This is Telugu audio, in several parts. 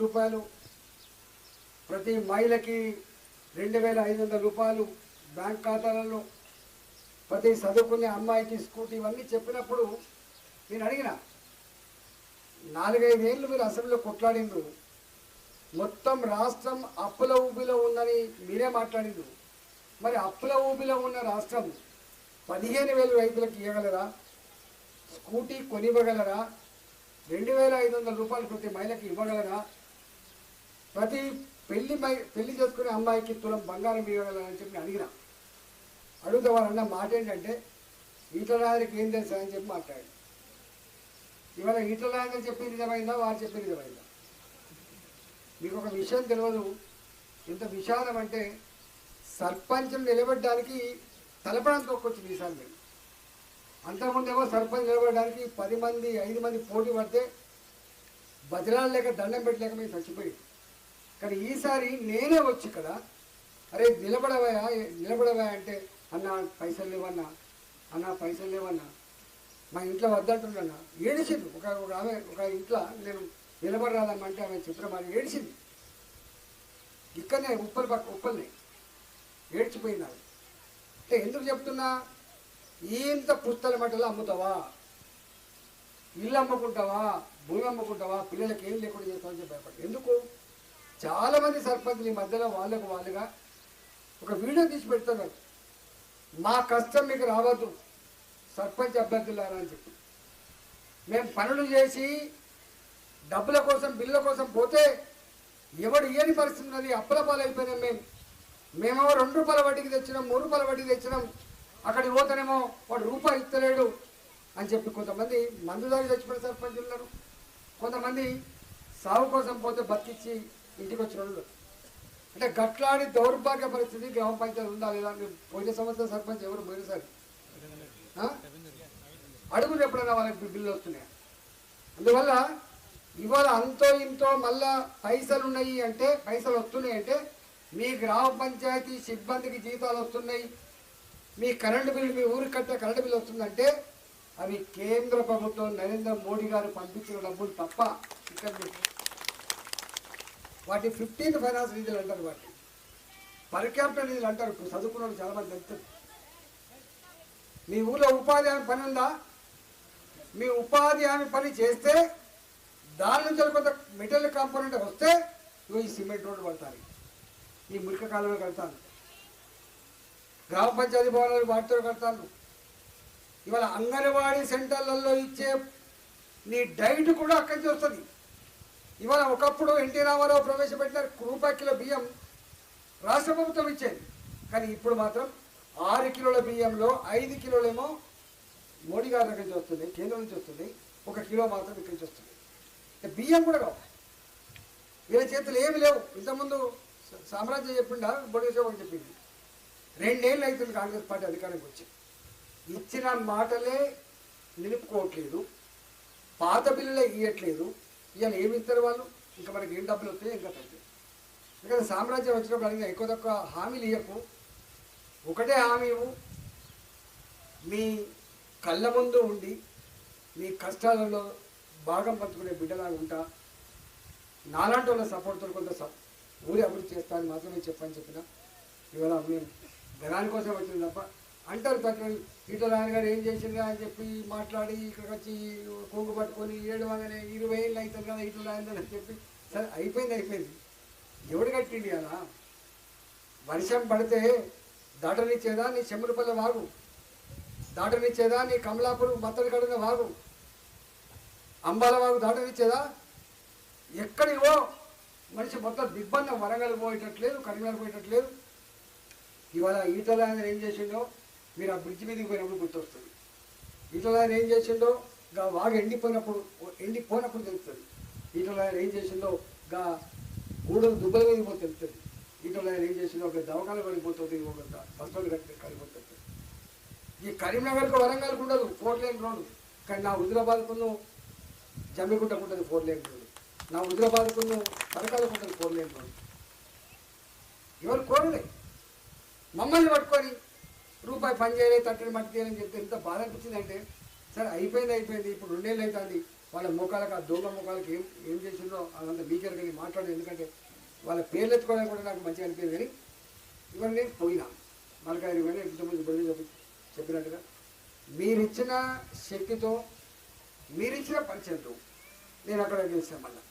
రూపాయలు ప్రతి మహిళకి 2500 రూపాయలు బ్యాంక్ ఖాతాలలో ప్రతి చదువుకునే అమ్మాయికి స్కూటీ ఇవన్నీ చెప్పినప్పుడు నేను అడిగిన 4-5 ఏళ్ళు మీరు అసెంబ్లీలో కొట్లాడిండ్రు, మొత్తం రాష్ట్రం అప్పుల ఊబిలో ఉందని మీరే మాట్లాడిండ్రు. మరి అప్పుల ఊబిలో ఉన్న రాష్ట్రం 15,000 రైతులకు ఇవ్వగలరా? స్కూటీ కొనివ్వగలరా? 2,500 రూపాయలు ప్రతి మహిళకి ఇవ్వగలరా? ప్రతి పెళ్లి చేసుకునే అమ్మాయికి తులం బంగారం ఇవ్వగలరని చెప్పి అడిగిన. అడుగుతా వాళ్ళన్న మాట ఏంటంటే ఈటల రాజరికి ఏం తెలుసా అని చెప్పి మాట్లాడి. ఇవాళ ఈటల రాజని చెప్పింది నిజమైందా, వారు చెప్పింది నిజమైందా? మీకు ఒక విషయం తెలియదు, ఎంత విషాదం అంటే సర్పంచ్ను నిలబెట్టడానికి తలపడానికి ఒక్కొచ్చింది ఈసారి మీరు. అంతకుముందేమో సర్పంచ్ నిలబడడానికి 10 మంది 5 మంది పోటీ పడితే బజరాలు లేక దండం పెట్టలేక మేము చచ్చిపోయి. కానీ ఈసారి నేనే వచ్చి కదా, అరే నిలబడవా అంటే అన్న పైసలు లేవన్నా, అన్న పైసలు లేవన్నా, మా ఇంట్లో వద్దంటున్నా. ఏడిచింది ఒక ఆమె, ఒక ఇంట్లో నేను నిలబడరాదమ్మంటే ఆమె చెప్పిన మాట ఏడిచింది. ఇక్కడనే ఉప్పల్ని ఏడ్చిపోయింది. అంటే ఎందుకు చెప్తున్నా, ఇంత పుస్తల మట్టలు అమ్ముతావా, ఇల్లు అమ్ముకుంటావా, భూమి అమ్ముకుంటావా, పిల్లలకి ఏం లేకుండా చేస్తామని చెప్పి భయపడి. ఎందుకు చాలామంది సర్పంచులు ఈ మధ్యలో వాళ్ళుగా ఒక వీడియో తీసి పెడుతున్నారు, మా కష్టం మీకు రావద్దు సర్పంచ్ అభ్యర్థులారా అని చెప్పి. మేము పనులు చేసి డబ్బుల కోసం బిల్లుల కోసం పోతే ఎవడు ఇయ్యని పరిస్థితి ఉన్నది, అప్పుల పాలు అయిపోయినాం. మేమేమో 2 రూపాయల వడ్డీకి తెచ్చినాం, 3 రూపాయల వడ్డీకి తెచ్చినాం, అక్కడికి పోతేనేమో వాడు రూపాయి ఇస్తలేడు అని చెప్పి కొంతమంది మందు దాగి చచ్చిపోయిన సర్పంచులు ఉన్నారు. కొంతమంది సాగు కోసం పోతే బతికిచ్చి ఇంటికి వచ్చిన వాళ్ళు. అంటే గట్లాడి దౌర్భాగ్య పరిస్థితి గ్రామ పంచాయతీ ఉందా లేదా? పోయిన సంవత్సరం సర్పంచ్ ఎవరు పోయినసారి అడుగులు ఎప్పుడైనా వాళ్ళకి బిల్లు వస్తున్నాయి. అందువల్ల ఇవాళ అంతో ఇంతో మళ్ళా పైసలు ఉన్నాయి అంటే, పైసలు వస్తున్నాయి అంటే మీ గ్రామ పంచాయతీ సిబ్బందికి జీతాలు వస్తున్నాయి, మీ కరెంటు బిల్లు, మీ ఊరికి కట్టే కరెంటు బిల్లు వస్తుందంటే అవి కేంద్ర ప్రభుత్వం నరేంద్ర మోడీ గారు పంపించిన డబ్బులు తప్ప ఇక్కడ వాటి 15th ఫైనాన్స్ నిధులు అంటారు, వాటి పర్ క్యాపిటల్ నిధులు అంటారు. ఇప్పుడు చదువుకున్న వాళ్ళు చాలా మంది తెలుస్తుంది. మీ ఊళ్ళో ఉపాధి హామీ పని ఉందా? మీ ఉపాధి హామీ పని చేస్తే దాని నుంచి కొంత మెటీరియల్ కాంపోనెంట్ వస్తే ఈ సిమెంట్ రోడ్డు పడతారు, ఈ మురిక కాలువలు కడతాను, గ్రామ పంచాయతీ భవనాలు వాటితో కడతాను. ఇవాళ అంగన్వాడీ సెంటర్లలో ఇచ్చే నీ డైట్ కూడా అక్కడి నుంచి వస్తుంది. ఇవాళ ఒకప్పుడు ఎన్టీ రామారావు ప్రవేశపెట్టిన రూపాయి కిలో బియ్యం రాష్ట్ర ప్రభుత్వం ఇచ్చేది. కానీ ఇప్పుడు మాత్రం 6 కిలోల బియ్యంలో 5 కిలోలేమో మోడీ గారి దగ్గర నుంచి వస్తుంది, కేంద్రం నుంచి వస్తుంది, 1 కిలో మాత్రం ఇక్కడి నుంచి వస్తుంది. బియ్యం కూడా కావు, వీళ్ళ చేతులు ఏమి లేవు. ఇంతకుముందు సామ్రాజ్యం చెప్పిండా, బొడేశ్వరం చెప్పింది. 2 ఏళ్ళు అవుతుంది కాంగ్రెస్ పార్టీ అధికారానికి వచ్చి. ఇచ్చిన మాటలే నిలుపుకోవట్లేదు, పాత బిల్లులే ఇవ్వట్లేదు. ఇవాళ ఏమి ఇస్తారు వాళ్ళు? ఇంకా మనకి ఏం డబ్బులు వస్తాయి, ఇంకా తగ్గాయి. ఎందుకంటే సామ్రాజ్యం వచ్చినప్పుడు అడిగిన ఎక్కువ తక్కువ హామీలు ఇవ్వకు, ఒకటే హామీ ఇవ్వు, మీ కళ్ళ ముందు ఉండి మీ కష్టాలలో భాగం పంచుకునే బిడ్డలాగా ఉంటా, నాలాంటి వాళ్ళ సపోర్ట్తో కొంత ఊరి అభివృద్ధి చేస్తా అని మాత్రమే చెప్పిన. ఇవాళ మేము ధనాని కోసం వచ్చింది తప్ప అంటారు ప్రతి ఈటల రాజు గారు ఏం చేసిందా అని చెప్పి మాట్లాడి ఇక్కడికి వచ్చి కొంగు పట్టుకొని 20 ఏళ్ళు అవుతుంది కదా ఈటల రాజు అని చెప్పి. సరే అయిపోయింది. ఎవడు కట్టిండి అలా? వర్షం పడితే దాటనిచ్చేదా నీ చెమ్మరుపల్లె వాగు, దాటనిచ్చేదా నీ కమలాపూర్ మత్తడి కడిన వాగు, అంబాల వాగు దాటనిచ్చేదా? ఎక్కడివో మనిషి మొత్తం దిగ్బంధం, వరంగల్ పోయేటట్లేదు, కరీంనగర్ పోయేటట్లేదు. ఇవాళ ఈటల రాజు ఏం చేసిండో మీరు ఆ బ్రిడ్జ్ మీదకి పోయినప్పుడు గుర్తొస్తుంది. ఈటల రాజు ఏం చేసిండో గా వాగు ఎండిపోయినప్పుడు తెలుస్తుంది. ఈటల రాజు ఏం చేసిండో గా గూడలు దుబ్బల మీద పోతే తెలుస్తుంది. ఈటల రాజు ఏం చేసిండో ఒక దవకాలు పడిపోతుంది, ఒక బస్సులు కలిగిపోతుంది. ఈ కరీంనగర్కు వరంగల్కు ఉండదు 4 లేన్ రోడ్డు, కానీ నా హుజురాబాద్కును జమ్మిగుంటకు ఉంటుంది 4 లేన్ రోడ్డు, నా హుజురాబాద్కును పరకాలకు ఉంటుంది 4 లేన్ రోడ్డు. ఎవరు కోరలే, మమ్మల్ని పట్టుకొని రూపాయి పని చేయలేదు, తట్టని మట్టి తీయాలని చెప్తే ఎంత బాధ అనిపించిందంటే, సరే అయిపోయింది. ఇప్పుడు 2 ఏళ్ళు అవుతుంది, వాళ్ళ ముఖాలకు ఆ దొంగ ముఖాలకు ఏం చేసిందో అదంతా మీకెర కానీ మాట్లాడదు. ఎందుకంటే వాళ్ళ పేర్లు ఎత్తుకోవడానికి కూడా నాకు మంచిగా అనిపించింది. కానీ ఇవన్నీ నేను పోయినా మలకాయలు కానీ ఇంతకుముందు బొల్లి చెప్పినట్టుగా మీరిచ్చిన శక్తితో మీరిచ్చిన పరిచయంతో నేను అక్కడ గెలిచాను. మళ్ళీ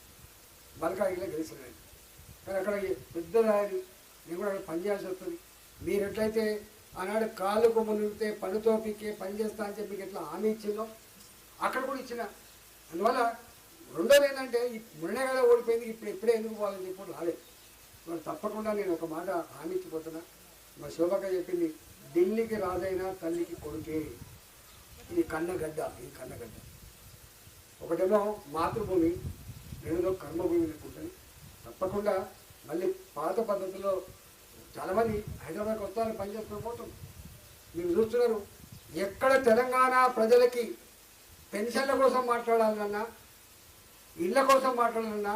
మలకాయలో గెలిచినాను. కానీ అక్కడ పెద్ద రాయని నేను కూడా అక్కడ పనిచేయాల్సి వస్తుంది. మీరు ఎట్లయితే ఆనాడు కాళ్ళు కొమ్ము నింపితే పనుతో పీకే పని చేస్తా అని చెప్పి మీకు ఎట్లా హామీ ఇచ్చిందో అక్కడ కూడా ఇచ్చిన. అందువల్ల రెండోది ఏంటంటే మొన్నే కదా ఓడిపోయింది, ఇప్పుడే ఎందుకు పోవాలని చెప్పి రాలేదు. మరి తప్పకుండా నేను ఒక మాట హామీ ఇచ్చిపోతున్నా. మా శోభక చెప్పింది, ఢిల్లీకి రాజైనా తల్లికి కొడుకే. ఇది కన్నగడ్డ. ఇది కన్నగడ్డ. ఒకటేమో మాతృభూమి, రెండో కర్మభూమి అనుకుంటుంది. తప్పకుండా మళ్ళీ పాత పద్ధతిలో చాలామంది హైదరాబాద్కి వస్తారని పనిచేసుకుని పోతుంది. మీరు చూస్తున్నారు, ఎక్కడ తెలంగాణ ప్రజలకి పెన్షన్ల కోసం మాట్లాడాలన్నా, ఇళ్ళ కోసం మాట్లాడాలన్నా